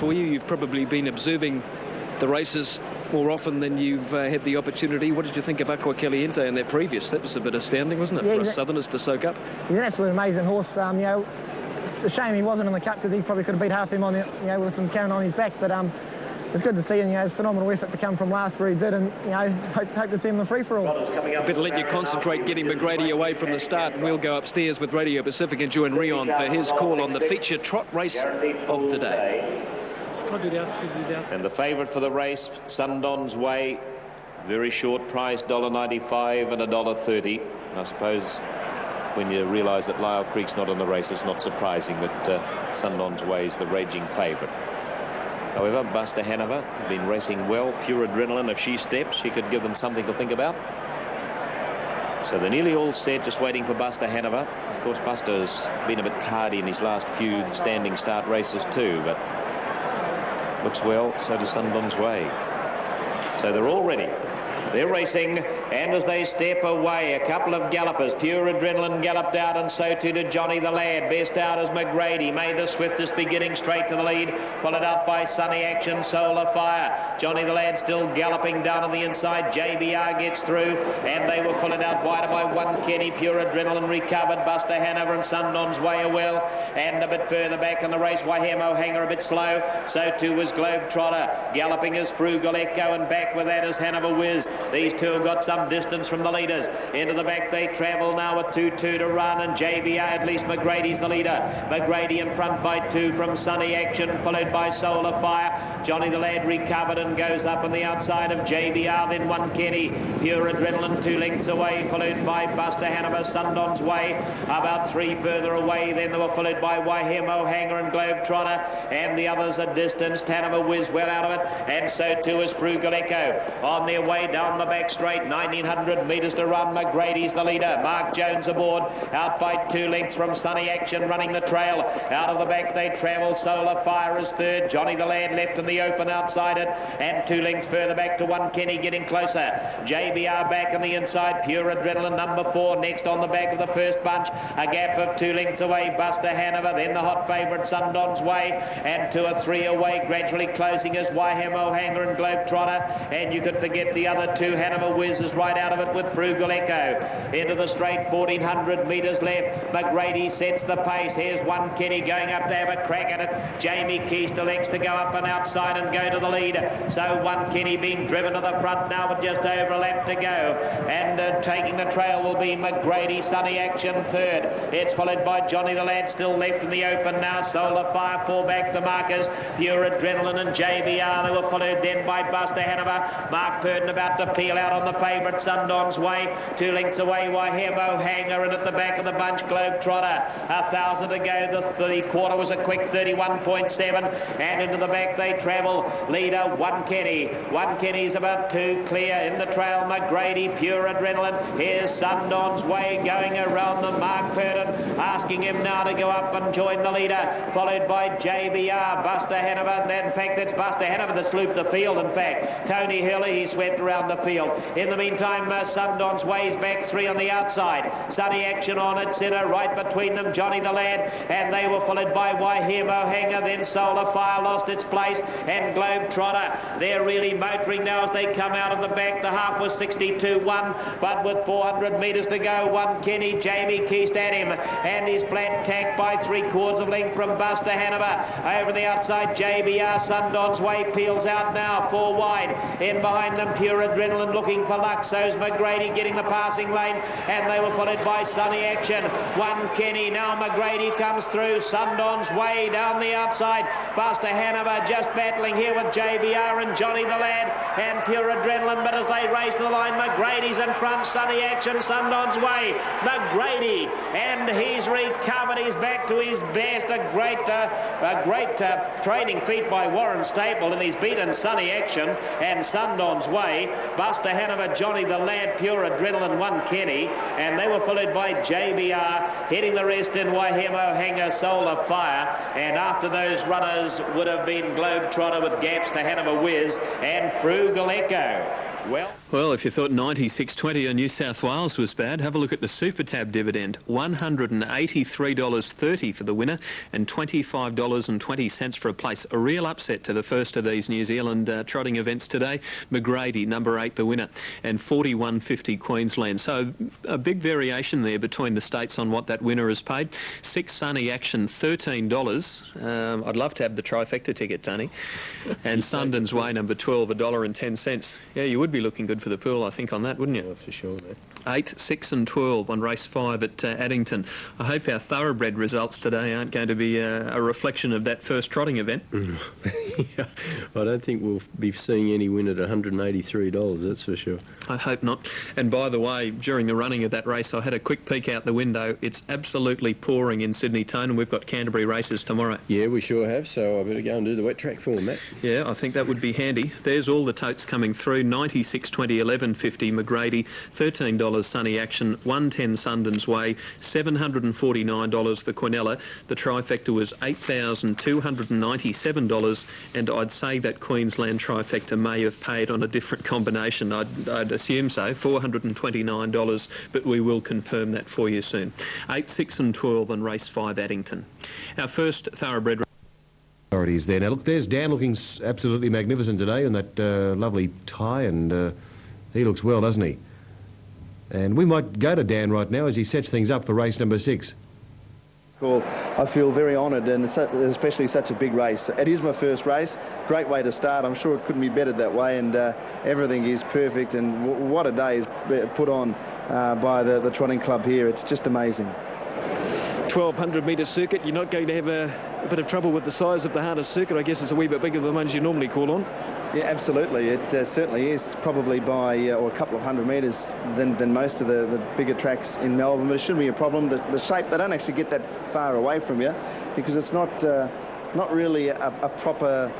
for you. You've probably been observing the races more often than you've had the opportunity. What did you think of Aqua Caliente in their previous? That was a bit astounding, wasn't it, for us Southerners to soak up? He's an absolute amazing horse. You know, it's a shame he wasn't in the Cup, because he probably could have beat half them on, you know, with him carrying on his back. But it's good to see, and you know, it's phenomenal effort to come from last where he did, and you know, hope to see him in the free-for-all. I better let you concentrate getting McGrady away from the start, and we'll go upstairs with Radio Pacific and join Rion for his call on the feature trot race of the day. And the favourite for the race, Sundon's Way, very short price, $1.95 and $1.30. And I suppose when you realise that Lyle Creek's not in the race, it's not surprising that Sundon's Way is the raging favourite. However, Buster Hanover has been racing well. Pure Adrenaline, if she steps, she could give them something to think about. So they're nearly all set, just waiting for Buster Hanover. Of course, Buster's been a bit tardy in his last few standing start races too, but looks well, so does Sundon's Way. So they're all ready. They're racing, and as they step away, a couple of gallopers. Pure Adrenaline galloped out, and so too did Johnny the Lad. Best out is McGrady. May the Swiftest beginning straight to the lead, followed up by Sunny Action, Solar Fire. Johnny the Lad still galloping down on the inside. JBR gets through, and they were followed out wider by One Kenny. Pure Adrenaline recovered. Buster Hanover and Sundon's Way are well, and a bit further back in the race, Waihemo Hanger a bit slow. So too was Globetrotter. Galloping is Frugal Echo, and back with that is Hanover Whiz. These two have got some distance from the leaders. Into the back they travel now with 2-2 to run, and JBR, at least McGrady's the leader. McGrady in front by 2 from Sunny Action, followed by Solar Fire. Johnny the Lad recovered and goes up on the outside of JBR, then One Kenny. Pure Adrenaline 2 lengths away, followed by Buster Hanover, Sundon's Way. About 3 further away, then they were followed by Waihemo Hanger and Globetrotter, and the others are distanced. Hanover Whiz well out of it, and so too is Frugal Echo. On their way down the back straight, 1900 metres to run. McGrady's the leader. Mark Jones aboard, out by 2 lengths from Sunny Action, running the trail. Out of the back they travel. Solar Fire is third. Johnny the Lad left in the open outside it, and 2 lengths further back to One Kenny, getting closer. JBR back on the inside. Pure Adrenaline number 4 next on the back of the first bunch. A gap of 2 lengths away, Buster Hanover, then the hot favourite Sundon's Way, and 2 or 3 away, gradually closing as Waihemo Hanger and Globetrotter, and you could forget the other 2. Hanover Whiz is right out of it with Frugal Echo. Into the straight, 1400 metres left. McGrady sets the pace. Here's One Kenny going up to have a crack at it. Jamie Keast elects to go up and outside and go to the lead. So One Kenny being driven to the front now with just over a lap to go. And taking the trail will be McGrady. Sunny Action third. It's followed by Johnny the Lad, still left in the open now. Solar Fire, 4 back the markers. Pure Adrenaline and JBR. They were followed then by Buster Hanover. Mark Purdon about to peel out on the favourite Sundon's Way. 2 lengths away, Waihemo Hanger, and at the back of the bunch, Globetrotter. 1,000 to go. The quarter was a quick 31.7, and into the back they travel. Leader One Kenny. One Kenny's about 2 clear in the trail. McGrady, Pure Adrenaline. Here's Sundon's Way going around the Mark Purdon, asking him now to go up and join the leader, followed by JBR, Buster Hanover. In fact, it's Buster Hanover that's looped the field. In fact, Tony Hill, he swept around the field. In the meantime, Sundon's Way's back 3 on the outside. Sunny Action on it, centre, right between them, Johnny the Lad, and they were followed by Waihemo Hanger, then Solar Fire lost its place, and Globetrotter. They're really motoring now as they come out of the back. The half was 62-1, but with 400 metres to go, One Kenny, Jamie Keast at him, and he's flat tacked by 3/4 of length from Buster Hanover. Over the outside, JBR, Sundon's Way peels out now, 4 wide. In behind them, Pure Adrenaline looking for luck. So's McGrady getting the passing lane, and they were followed by Sunny Action. One Kenny, now McGrady comes through. Sundon's Way down the outside. Buster Hanover just battling here with JBR and Johnny the Lad and Pure Adrenaline, but as they race to the line, McGrady's in front. Sunny Action, Sundon's Way. McGrady, and he's recovered. He's back to his best. A great training feat by Warren Staple, and he's beaten Sunny Action and Sundon's Way. Buster Hanover, Johnny the Lad, Pure Adrenaline, One Kenny, and they were followed by JBR, heading the rest in Waihemo Hanger, Solar Fire, and after those runners would have been Globetrotter with gaps to Hanover Whiz and Frugal Echo. Well, if you thought 96.20 on New South Wales was bad, have a look at the Super Tab dividend. $183.30 for the winner and $25.20 for a place. A real upset to the first of these New Zealand trotting events today. McGrady, number 8, the winner, and $41.50 Queensland. So a big variation there between the states on what that winner has paid. 6 Sunny Action, $13. I'd love to have the trifecta ticket, Tony. And Sundon's Way, number 12, $1.10. Yeah, you would be looking good for the pool, I think, on that, wouldn't you? Oh, for sure, mate. 8, 6 and 12 on race 5 at Addington. I hope our thoroughbred results today aren't going to be a reflection of that first trotting event. Yeah, I don't think we'll be seeing any win at $183, that's for sure. I hope not. And by the way, during the running of that race, I had a quick peek out the window. It's absolutely pouring in Sydney Tone, and we've got Canterbury races tomorrow. Yeah, we sure have, so I better go and do the wet track for them, Matt. Yeah, I think that would be handy. There's all the totes coming through. 96, 20, 11.50 McGrady, $13 Sunny Action, 110 Sundon's Way, $749 the Quinella. The trifecta was $8,297, and I'd say that Queensland trifecta may have paid on a different combination. I'd assume so, $429, but we will confirm that for you soon. 8, 6 and 12 on race 5 Addington. Our first thoroughbred Authorities there. Now look, there's Dan looking absolutely magnificent today in that lovely tie, and he looks well, doesn't he? And we might go to Dan right now as he sets things up for race number 6. Well, I feel very honoured, and especially such a big race. It is my first race. Great way to start. I'm sure it couldn't be bettered that way, and everything is perfect. And what a day is put on by the trotting club here. It's just amazing. 1,200 metre circuit. You're not going to have a bit of trouble with the size of the harness circuit. I guess it's a wee bit bigger than the ones you normally call on. Yeah, absolutely. It certainly is, probably by or a couple of hundred metres than most of the bigger tracks in Melbourne. But it shouldn't be a problem. The shape, they don't actually get that far away from you because it's not really a proper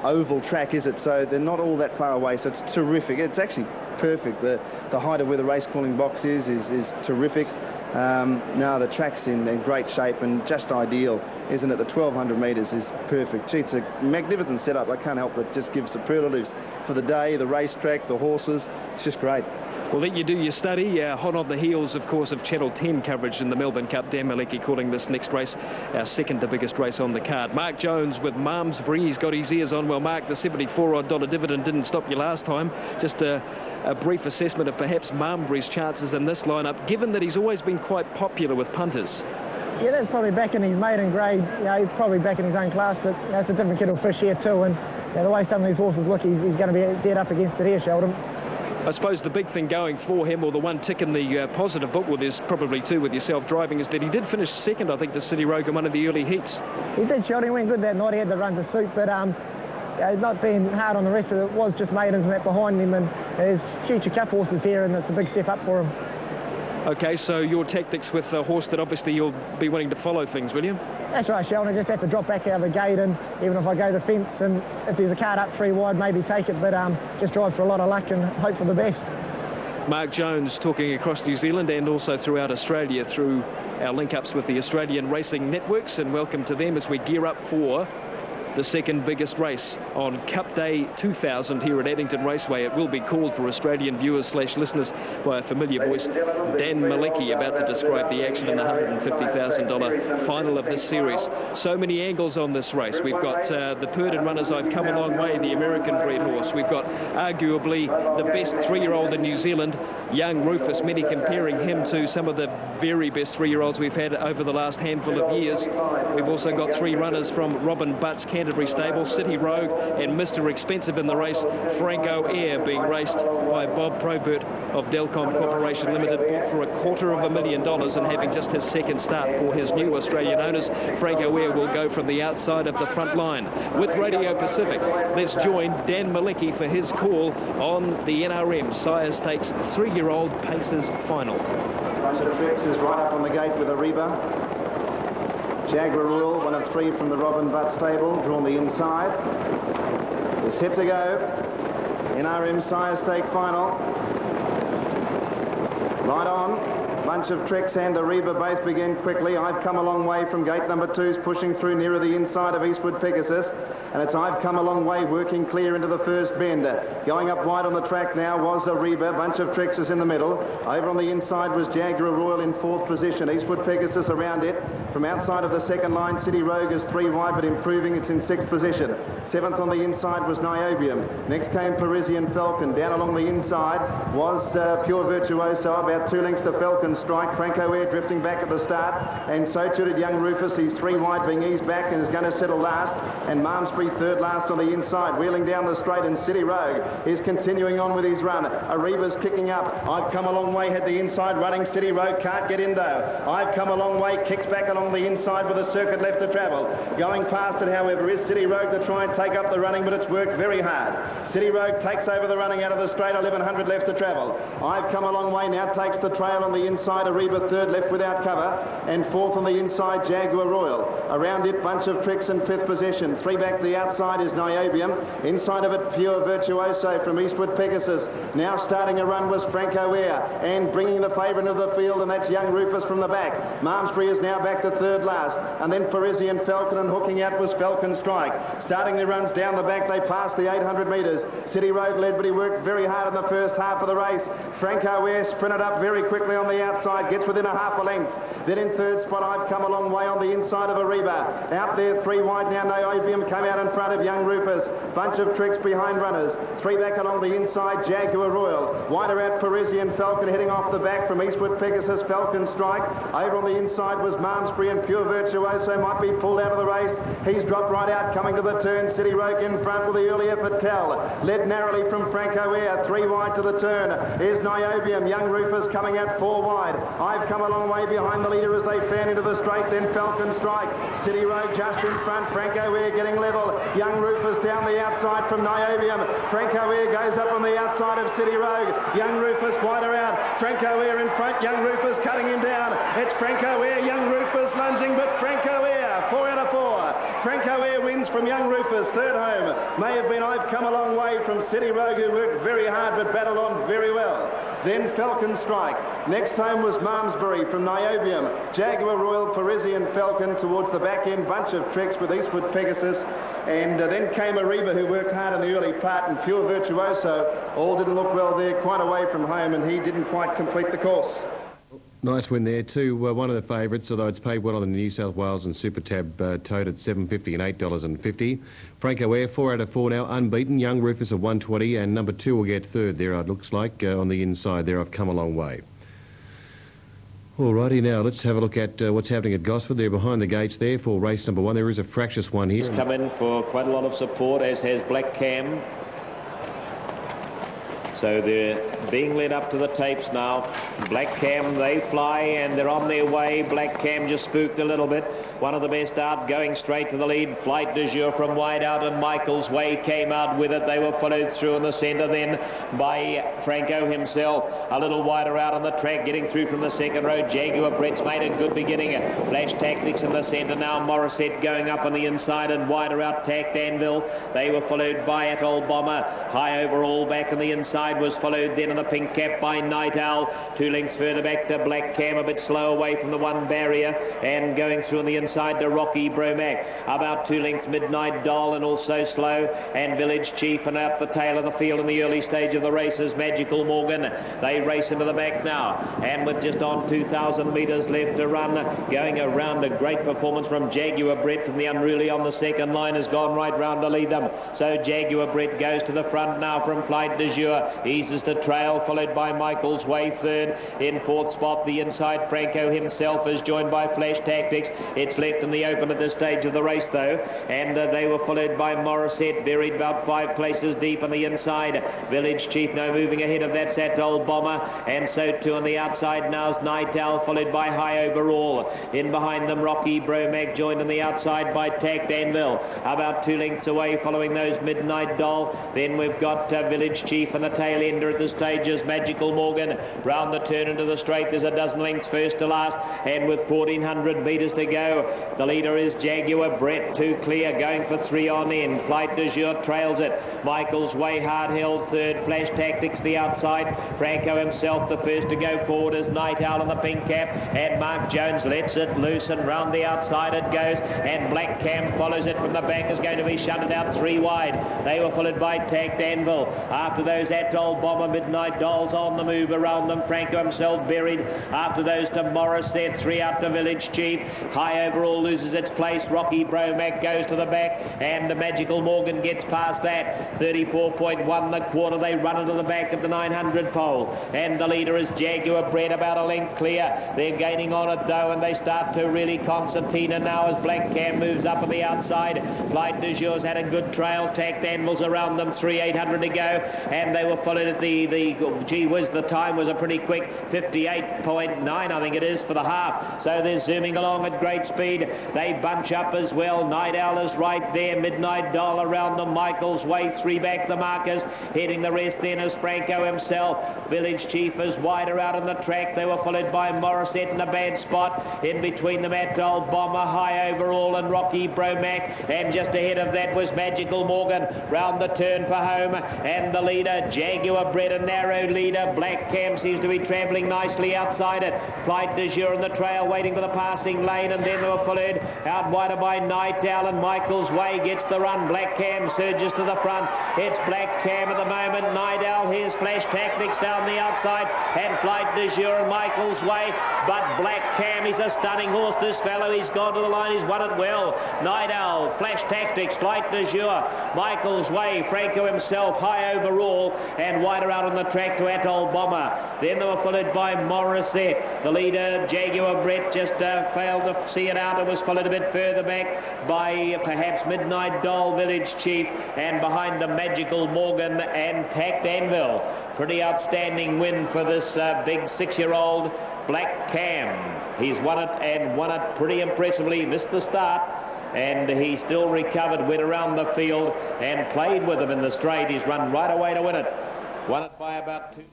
oval track, is it? So they're not all that far away. So it's terrific. It's actually perfect. The height of where the race calling box is terrific. Now the track's in great shape and just ideal, isn't it? The 1,200 metres is perfect. Gee, it's a magnificent setup. I can't help but just give superlatives for the day, the racetrack, the horses. It's just great. Well, then you do your study, hot on the heels, of course, of Channel 10 coverage in the Melbourne Cup. Dan Malecki calling this next race our second to biggest race on the card. Mark Jones with Malmesbury. He's got his ears on. Well, Mark, the $74-odd dividend didn't stop you last time. Just a brief assessment of perhaps Malmesbury's chances in this lineup, given that he's always been quite popular with punters. Yeah, that's probably back in his maiden grade. You know, probably back in his own class, but you know, it's a different kettle of fish here too. And you know, the way some of these horses look, he's going to be dead up against it here, Sheldon. I suppose the big thing going for him, or the one tick in the positive book, well, there's probably two with yourself driving, is that he did finish second, I think, to City Rogue in one of the early heats. He did, Sheldon. He went good that night. He had the run to suit, but not being hard on the rest, but it was just maidens and that behind him, and there's future cup horses here, and it's a big step up for him. Okay, so your tactics with a horse that obviously you'll be wanting to follow things, will you? That's right, Sheldon. I just have to drop back out of the gate, and even if I go the fence, and if there's a card up 3 wide, maybe take it, but just drive for a lot of luck and hope for the best. Mark Jones talking across New Zealand and also throughout Australia through our link-ups with the Australian racing networks, and welcome to them as we gear up for the second biggest race on Cup Day 2000 here at Addington Raceway. It will be called for Australian viewers / listeners by a familiar voice, Dan Malecki, about to describe the action in the $150,000 final of this series. So many angles on this race. We've got the Purdon runners, I've Come a Long Way, the American bred horse. We've got arguably the best 3-year-old in New Zealand, young Rufus, many comparing him to some of the very best 3-year-olds we've had over the last handful of years. We've also got 3 runners from Robin Butt's Canterbury stable, City Rogue and Mr. Expensive in the race, Franco Air being raced by Bob Probert of Delcom Corporation Limited, bought for $250,000 and having just his second start for his new Australian owners. Franco Air will go from the outside of the front line. With Radio Pacific, let's join Dan Malecki for his call on the NRM Sire Stakes 3-year-old Pacers final. Russia Tricks is right up on the gate with a Reba. Jaguar Rule, one of 3 from the Robin Butt stable, drawn the inside. They're set to go. NRM Sire Stake final. Light on. Bunch of Tricks and Ariba both begin quickly. I've Come a Long Way from gate number 2's pushing through nearer the inside of Eastwood Pegasus. And it's I've Come a Long Way working clear into the first bend. Going up wide on the track now was Ariba. Bunch of Tricks is in the middle. Over on the inside was Jaguar Royal in 4th position. Eastwood Pegasus around it. From outside of the second line, City Rogue is 3 wide but improving. It's in 6th position. 7th on the inside was Niobium. Next came Parisian Falcon. Down along the inside was Pure Virtuoso, about 2 lengths to Falcon Strike. Franco Air drifting back at the start, and so too did Young Rufus. He's 3 wide, being eased back and is going to settle last. And Malmesbury 3rd last on the inside, wheeling down the straight, and City Rogue is continuing on with his run. Ariba's kicking up. I've Come a Long Way had the inside running. City Rogue can't get in though. I've Come a Long Way kicks back along the inside with a circuit left to travel. Going past it, however, is City Rogue to try and take up the running, but it's worked very hard. City Rogue takes over the running out of the straight, 1100 left to travel. I've Come a Long Way now takes the trail on the inside. Ariba 3rd left without cover, and 4th on the inside Jaguar Royal. Around it Bunch of Tricks in 5th position. 3 back the outside is Niobium. Inside of it Pure Virtuoso from Eastwood Pegasus. Now starting a run was Franco Air, and bringing the favourite into the field, and that's Young Rufus from the back. Malmesbury is now back to 3rd last, and then Parisian Falcon, and hooking out was Falcon Strike. Starting the runs down the back, they passed the 800 metres. City Rogue led, but he worked very hard in the first half of the race. Franco Air sprinted up very quickly on the outside, gets within a half a length. Then in 3rd spot, I've Come a Long Way on the inside of Ariba. Out there 3 wide now, Niobium came out in front of Young Rufus. Bunch of Tricks behind runners. 3 back along the inside, Jaguar Royal. Wider out Parisian Falcon heading off the back from Eastwood Pegasus, Falcon Strike. Over on the inside was Malmesbury, and Pure Virtuoso might be pulled out of the race. He's dropped right out, coming to the turn. City Rogue in front with the early effort Tell. Led narrowly from Franco Air. 3 wide to the turn is Niobium. Young Rufus coming out 4 wide. I've Come a Long Way behind the leader as they fan into the straight. Then Falcon Strike. City Rogue just in front. Franco Air getting level. Young Rufus down the outside from Niobium. Franco Air goes up on the outside of City Rogue. Young Rufus wider out. Franco Air in front. Young Rufus cutting him down. It's Franco Air. Young Rufus lunging, but Franco Air 4 out of 4. Franco Air wins from Young Rufus. 3rd home may have been I've Come a Long Way from City Rogue, who worked very hard but battled on very well. Then Falcon Strike. Next home was Malmesbury from Niobium. Jaguar Royal, Parisian Falcon towards the back end. Bunch of Tricks with Eastwood Pegasus. And then came Ariba, who worked hard in the early part, and Pure Virtuoso. All didn't look well there, quite away from home, and he didn't quite complete the course. Nice win there too. One of the favourites, although it's paid well on the New South Wales and Super Tab, towed at $7.50 and $8.50. Franco Air 4 out of 4 now, unbeaten. Young Rufus of 120, and number 2 will get 3rd there. It looks like on the inside there. I've Come a Long Way. Alrighty, now let's have a look at what's happening at Gosford. They're behind the gates there for race number 1. There is a fractious one here. He's come in for quite a lot of support, as has Black Cam. So they're being led up to the tapes now. Black Cam, they fly and they're on their way. Black Cam just spooked a little bit. One of the best out, going straight to the lead. Flight du Jour from wide out, and Michael's Way came out with it. They were followed through in the centre then by Franco himself. A little wider out on the track, getting through from the second row. Jaguar Brett's made a good beginning. Flash Tactics in the centre now. Morissette going up on the inside, and wider out Tact Anvil. They were followed by Atoll Bomber. High Overall back on the inside was followed then in the pink cap by Night Owl. 2 lengths further back to Black Cam, a bit slow away from the one barrier, and going through on the inside to Rocky Bromac. About 2 lengths Midnight Doll, and also slow, and Village Chief, and out the tail of the field in the early stage of the races Magical Morgan. They race into the back now, and with just on 2,000 metres left to run, going around, a great performance from Jaguar Brett from the Unruly on the second line, has gone right round to lead them. So Jaguar Brett goes to the front now from Flight du Jour, eases the trail, followed by Michael's Way 3rd. In 4th spot, the inside Franco himself is joined by Flash Tactics. It's left in the open at this stage of the race though, and they were followed by Morissette, buried about 5 places deep on the inside. Village Chief now moving ahead of that Atoll Bomber, and so too on the outside now is Night Owl, followed by High Overall. In behind them Rocky Bromac, joined on the outside by Tact Anvil. About 2 lengths away following those Midnight Doll. Then we've got Village Chief, and the tail ender at the stage is Magical Morgan. Round the turn into the straight, there's a dozen lengths first to last, and with 1,400 metres to go, The leader is Jaguar Brett, 2 clear, going for 3 on in. Flight du Jour trails it. Michael's Way hard held third. Flash Tactics the outside. Franco himself the first to go forward as Night Owl in the pink cap, and Mark Jones lets it loose and round the outside it goes, and Black Cam follows it from the back, is going to be shunted out 3 wide. They were followed by Tagged Anvil. After those, Atoll Bomber, Midnight Dolls on the move around them. Franco himself buried. After those to Morissette, 3 out to Village Chief. High Overall loses its place. Rocky Bromac goes to the back, and the Magical Morgan gets past that. 34.1 the quarter. They run into the back of the 900 pole, and the leader is Jaguar Bread, about a length clear. They're gaining on it though, and they start to really concertina now as Black Cam moves up on the outside. Flight du Jour's had a good trail. Tacked Anvils around them, 3,800 to go, and they were followed at the gee whiz, the time was a pretty quick 58.9 I think it is for the half. So they're zooming along at great speed. They bunch up as well. Night Owl is right there. Midnight Doll around them. Michael's Way 3 back the markers. Heading the rest then is Franco himself. Village Chief is wider out on the track. They were followed by Morissette in a bad spot. In between them, Atoll Bomber, High Overall and Rocky Bromac. And just ahead of that was Magical Morgan. Round the turn for home. And the leader, Jaguar Bread, a narrow leader. Black Cam seems to be travelling nicely outside it. Flight du Jour in the trail waiting for the passing lane. And then they were followed out wider by Night Owl, and Michael's Way gets the run. Black Cam surges to the front. It's Black Cam at the moment. Night Owl, here's Flash Tactics down the outside, and Flight du Jour and Michael's Way. But Black Cam, he's a stunning horse, this fellow. He's gone to the line, he's won it well. Night Owl, Flash Tactics, Flight du Jour, Michael's Way, Franco himself, High Overall, and wider out on the track to Atoll Bomber. Then they were followed by Morissette. The leader, Jaguar Brett, just failed to see it out and was followed a bit further back by perhaps Midnight Doll, Village Chief, and behind the Magical Morgan and Tacked Anvil. Pretty outstanding win for this big 6-year-old Black Cam. He's won it, and won it pretty impressively. Missed the start, and he still recovered, went around the field and played with him in the straight. He's run right away to win it. Won it by about 2.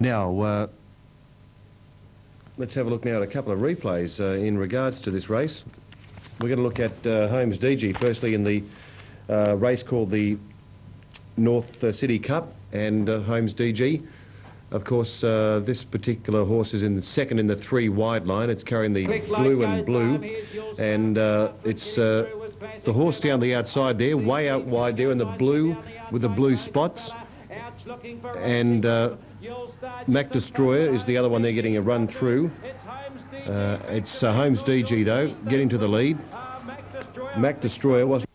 Now, let's have a look now at a couple of replays in regards to this race. We're going to look at Holmes DG, firstly in the race called the North City Cup, and Holmes DG. Of course, this particular horse is in second in the 3 wide line. It's carrying the blue and blue, and it's the horse down the outside there, way out wide there in the blue with the blue spots, and Mac Destroyer is the other one they're getting a run through. It's Holmes DG though, getting to the lead. Mac Destroyer wasn't